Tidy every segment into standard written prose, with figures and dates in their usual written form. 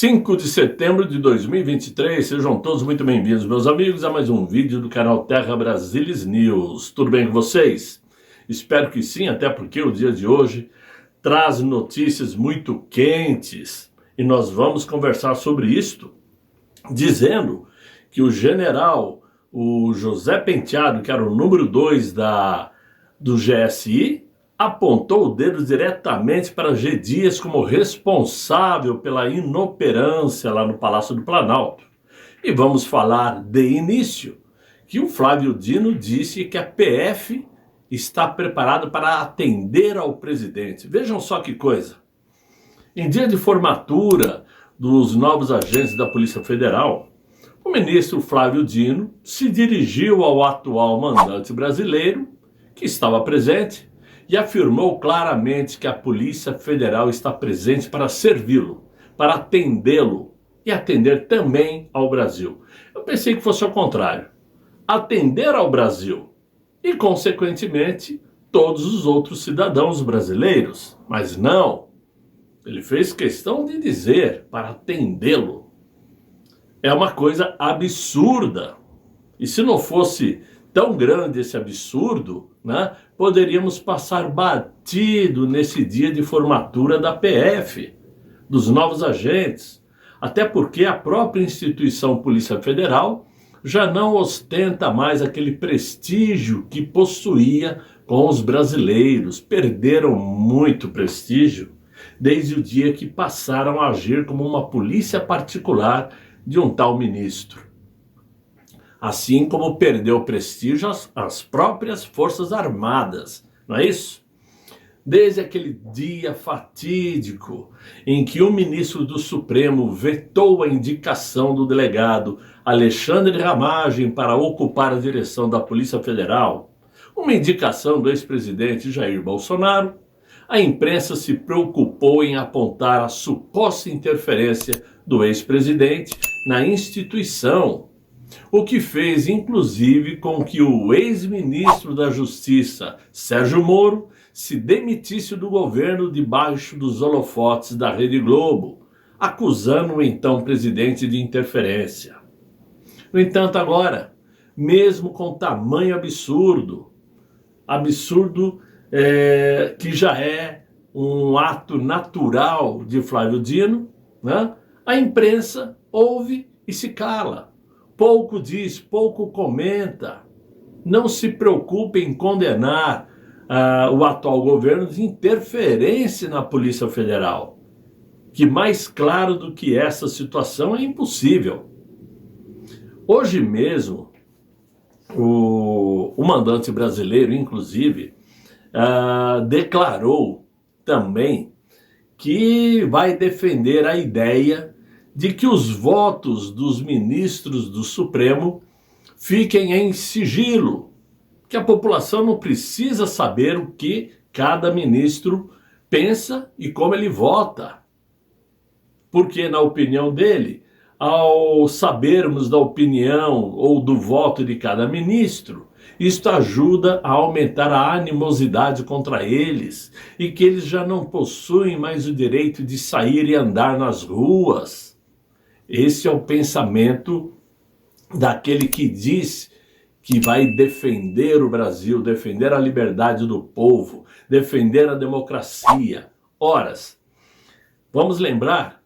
5 de setembro de 2023, sejam todos muito bem-vindos, meus amigos, a mais um vídeo do canal Terra Brasilis News. Tudo bem com vocês? Espero que sim, até porque o dia de hoje traz notícias muito quentes e nós vamos conversar sobre isto, dizendo que o general, o José Penteado, que era o número 2 do GSI, apontou o dedo diretamente para G. Dias como responsável pela inoperância lá no Palácio do Planalto. E vamos falar de início que o Flávio Dino disse que a PF está preparada para atender ao presidente. Vejam só que coisa. Em dia de formatura dos novos agentes da Polícia Federal, o ministro Flávio Dino se dirigiu ao atual mandante brasileiro, que estava presente, e afirmou claramente que a Polícia Federal está presente para servi-lo, para atendê-lo e atender também ao Brasil. Eu pensei que fosse ao contrário. Atender ao Brasil e, consequentemente, todos os outros cidadãos brasileiros. Mas não, ele fez questão de dizer para atendê-lo. É uma coisa absurda. E se não fosse tão grande esse absurdo, né, poderíamos passar batido nesse dia de formatura da PF, dos novos agentes, até porque a própria instituição Polícia Federal já não ostenta mais aquele prestígio que possuía com os brasileiros. Perderam muito prestígio desde o dia que passaram a agir como uma polícia particular de um tal ministro. Assim como perdeu prestígio as próprias Forças Armadas, não é isso? Desde aquele dia fatídico em que o ministro do Supremo vetou a indicação do delegado Alexandre Ramagem para ocupar a direção da Polícia Federal, uma indicação do ex-presidente Jair Bolsonaro, a imprensa se preocupou em apontar a suposta interferência do ex-presidente na instituição, o que fez, inclusive, com que o ex-ministro da Justiça, Sérgio Moro, se demitisse do governo debaixo dos holofotes da Rede Globo, acusando o então presidente de interferência. No entanto, agora, mesmo com tamanho absurdo que já é um ato natural de Flávio Dino, né? A imprensa ouve e se cala. Pouco diz, pouco comenta, não se preocupa em condenar o atual governo de interferência na Polícia Federal. Que mais claro do que essa situação é impossível. Hoje mesmo, o mandante brasileiro, inclusive, declarou também que vai defender a ideia de que os votos dos ministros do Supremo fiquem em sigilo, que a população não precisa saber o que cada ministro pensa e como ele vota. Porque, na opinião dele, ao sabermos da opinião ou do voto de cada ministro, isto ajuda a aumentar a animosidade contra eles e que eles já não possuem mais o direito de sair e andar nas ruas. Esse é o pensamento daquele que diz que vai defender o Brasil, defender a liberdade do povo, defender a democracia. Horas, vamos lembrar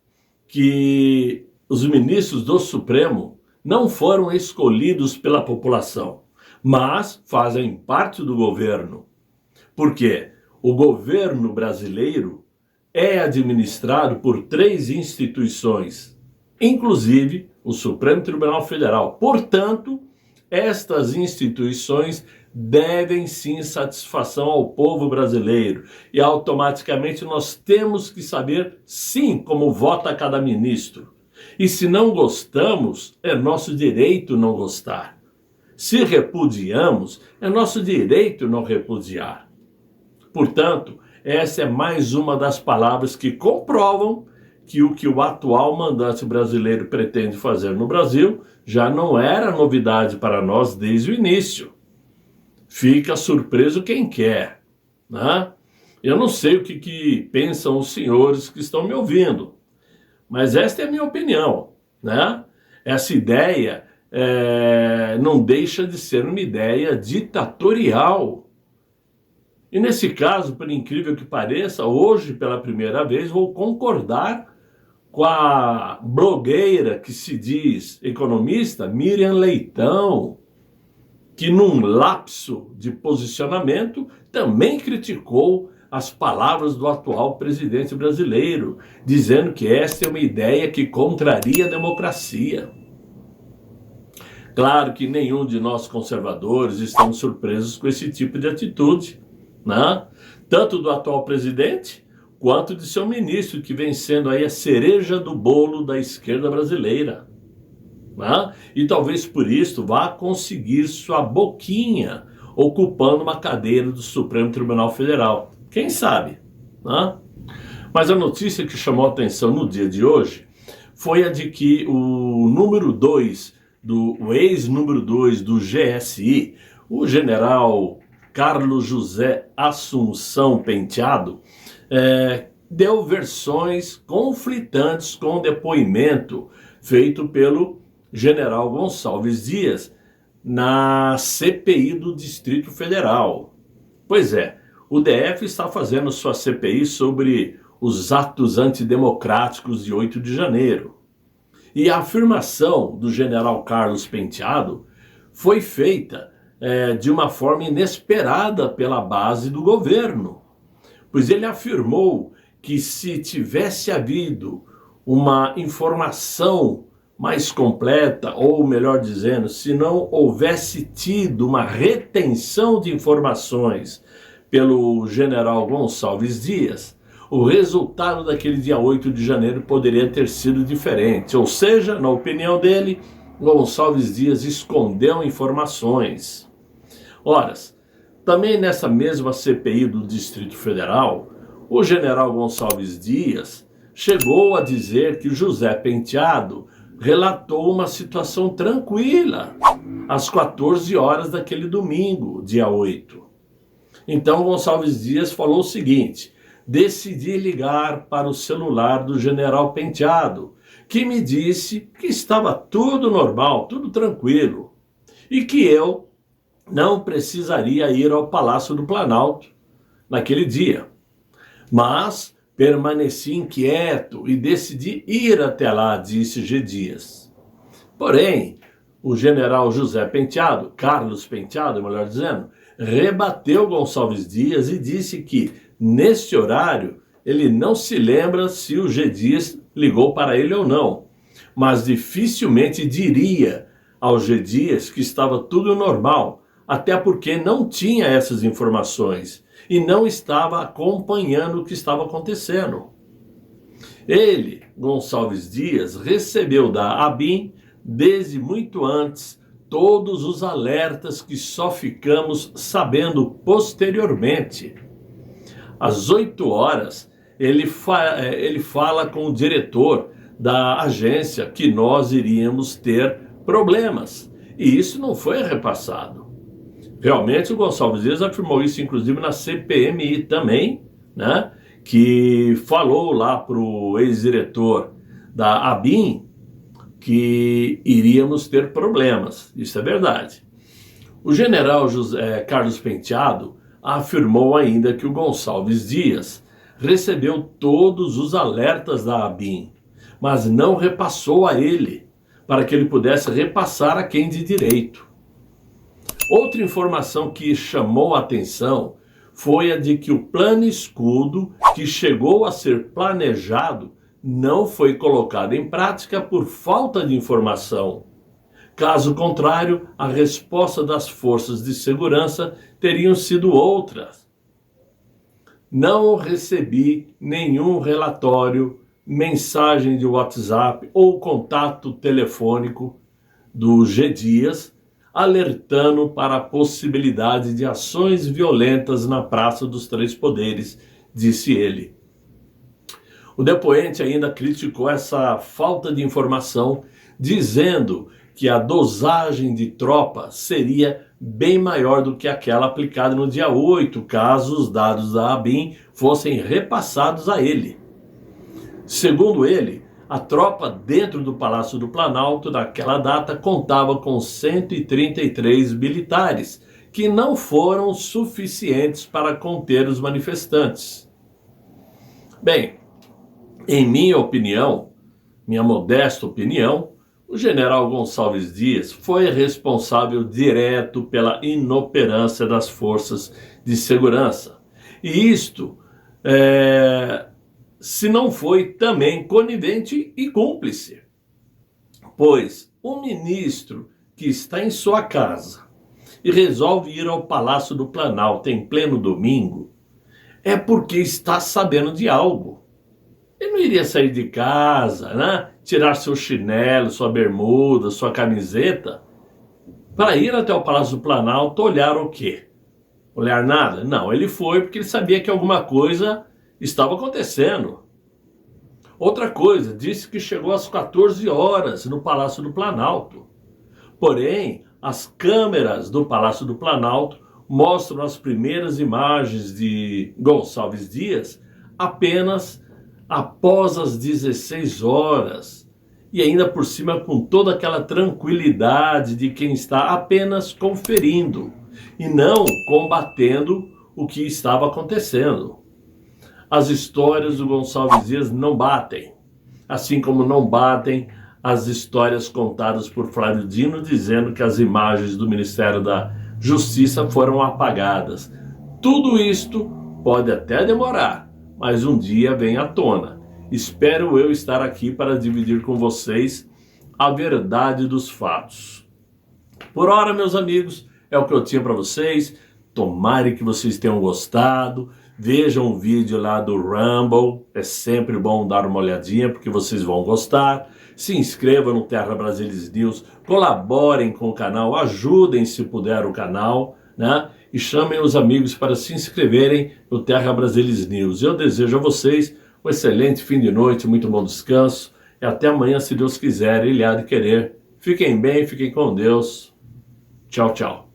que os ministros do Supremo não foram escolhidos pela população, mas fazem parte do governo. Porque o governo brasileiro é administrado por 3 instituições, inclusive o Supremo Tribunal Federal. Portanto, estas instituições devem sim satisfação ao povo brasileiro e automaticamente nós temos que saber sim como vota cada ministro. E se não gostamos, é nosso direito não gostar. Se repudiamos, é nosso direito não repudiar. Portanto, essa é mais uma das palavras que comprovam que o atual mandante brasileiro pretende fazer no Brasil já não era novidade para nós desde o início. Fica surpreso quem quer, né? Eu não sei o que pensam os senhores que estão me ouvindo, Mas esta é a minha opinião, né? Essa ideia não deixa de ser uma ideia ditatorial. E nesse caso, por incrível que pareça, hoje, pela primeira vez, vou concordar com a blogueira que se diz economista, Miriam Leitão, que num lapso de posicionamento também criticou as palavras do atual presidente brasileiro, dizendo que esta é uma ideia que contraria a democracia. Claro que nenhum de nós conservadores estamos surpresos com esse tipo de atitude, né? Tanto do atual presidente, quanto de seu ministro, que vem sendo aí a cereja do bolo da esquerda brasileira, né? E talvez por isso vá conseguir sua boquinha ocupando uma cadeira do Supremo Tribunal Federal. Quem sabe, né? Mas a notícia que chamou a atenção no dia de hoje foi a de que o ex-número 2 do GSI, o general Carlos José Assunção Penteado, deu versões conflitantes com o depoimento feito pelo general Gonçalves Dias na CPI do Distrito Federal. Pois é, o DF está fazendo sua CPI sobre os atos antidemocráticos de 8 de janeiro. E a afirmação do general Carlos Penteado foi feita de uma forma inesperada pela base do governo, pois ele afirmou que se tivesse havido uma informação mais completa, ou melhor dizendo, se não houvesse tido uma retenção de informações pelo general Gonçalves Dias, o resultado daquele dia 8 de janeiro poderia ter sido diferente. Ou seja, na opinião dele, Gonçalves Dias escondeu informações. Ora, também nessa mesma CPI do Distrito Federal, o general Gonçalves Dias chegou a dizer que José Penteado relatou uma situação tranquila às 14 horas daquele domingo, dia 8. Então Gonçalves Dias falou o seguinte: decidi ligar para o celular do general Penteado, que me disse que estava tudo normal, tudo tranquilo, e que eu não precisaria ir ao Palácio do Planalto naquele dia. Mas permaneci inquieto e decidi ir até lá, disse G. Dias. Porém, o general José Penteado, Carlos Penteado, melhor dizendo, rebateu Gonçalves Dias e disse que, nesse horário, ele não se lembra se o G. Dias ligou para ele ou não, mas dificilmente diria ao G. Dias que estava tudo normal, até porque não tinha essas informações e não estava acompanhando o que estava acontecendo. Ele, Gonçalves Dias, recebeu da ABIN, desde muito antes, todos os alertas que só ficamos sabendo posteriormente. Às 8 horas, ele fala com o diretor da agência que nós iríamos ter problemas. E isso não foi repassado. Realmente o Gonçalves Dias afirmou isso, inclusive, na CPMI também, né? Que falou lá para o ex-diretor da ABIN que iríamos ter problemas. Isso é verdade. O general Carlos Penteado afirmou ainda que o Gonçalves Dias recebeu todos os alertas da ABIN, mas não repassou a ele, para que ele pudesse repassar a quem de direito. Outra informação que chamou a atenção foi a de que o plano escudo, que chegou a ser planejado, não foi colocado em prática por falta de informação. Caso contrário, a resposta das forças de segurança teriam sido outras. Não recebi nenhum relatório, mensagem de WhatsApp ou contato telefônico do G. Dias alertando para a possibilidade de ações violentas na Praça dos Três Poderes, disse ele. O depoente ainda criticou essa falta de informação, dizendo que a dosagem de tropa seria bem maior do que aquela aplicada no dia 8, caso os dados da ABIN fossem repassados a ele. Segundo ele, A tropa dentro do Palácio do Planalto, naquela data, contava com 133 militares, que não foram suficientes para conter os manifestantes. Bem, em minha opinião, minha modesta opinião, o general Gonçalves Dias foi responsável direto pela inoperância das forças de segurança. E isto, se não foi também conivente e cúmplice, pois o ministro que está em sua casa e resolve ir ao Palácio do Planalto em pleno domingo, é porque está sabendo de algo. Ele não iria sair de casa, né? Tirar seu chinelo, sua bermuda, sua camiseta, para ir até o Palácio do Planalto olhar o quê? Olhar nada? Não, ele foi porque ele sabia que alguma coisa estava acontecendo. Outra coisa, disse que chegou às 14 horas no Palácio do Planalto. Porém, as câmeras do Palácio do Planalto mostram as primeiras imagens de Gonçalves Dias apenas após as 16 horas. E ainda por cima com toda aquela tranquilidade de quem está apenas conferindo e não combatendo o que estava acontecendo. As histórias do Gonçalves Dias não batem, assim como não batem as histórias contadas por Flávio Dino dizendo que as imagens do Ministério da Justiça foram apagadas. Tudo isto pode até demorar, mas um dia vem à tona. Espero eu estar aqui para dividir com vocês a verdade dos fatos. Por hora, meus amigos, é o que eu tinha para vocês. Tomara que vocês tenham gostado. Vejam o vídeo lá do Rumble. É sempre bom dar uma olhadinha, porque vocês vão gostar. Se inscrevam no Terra Brasilis News. Colaborem com o canal. Ajudem, se puder, o canal, né? E chamem os amigos para se inscreverem no Terra Brasilis News. Eu desejo a vocês um excelente fim de noite, muito bom descanso. E até amanhã, se Deus quiser, Ele há de querer. Fiquem bem, fiquem com Deus. Tchau, tchau.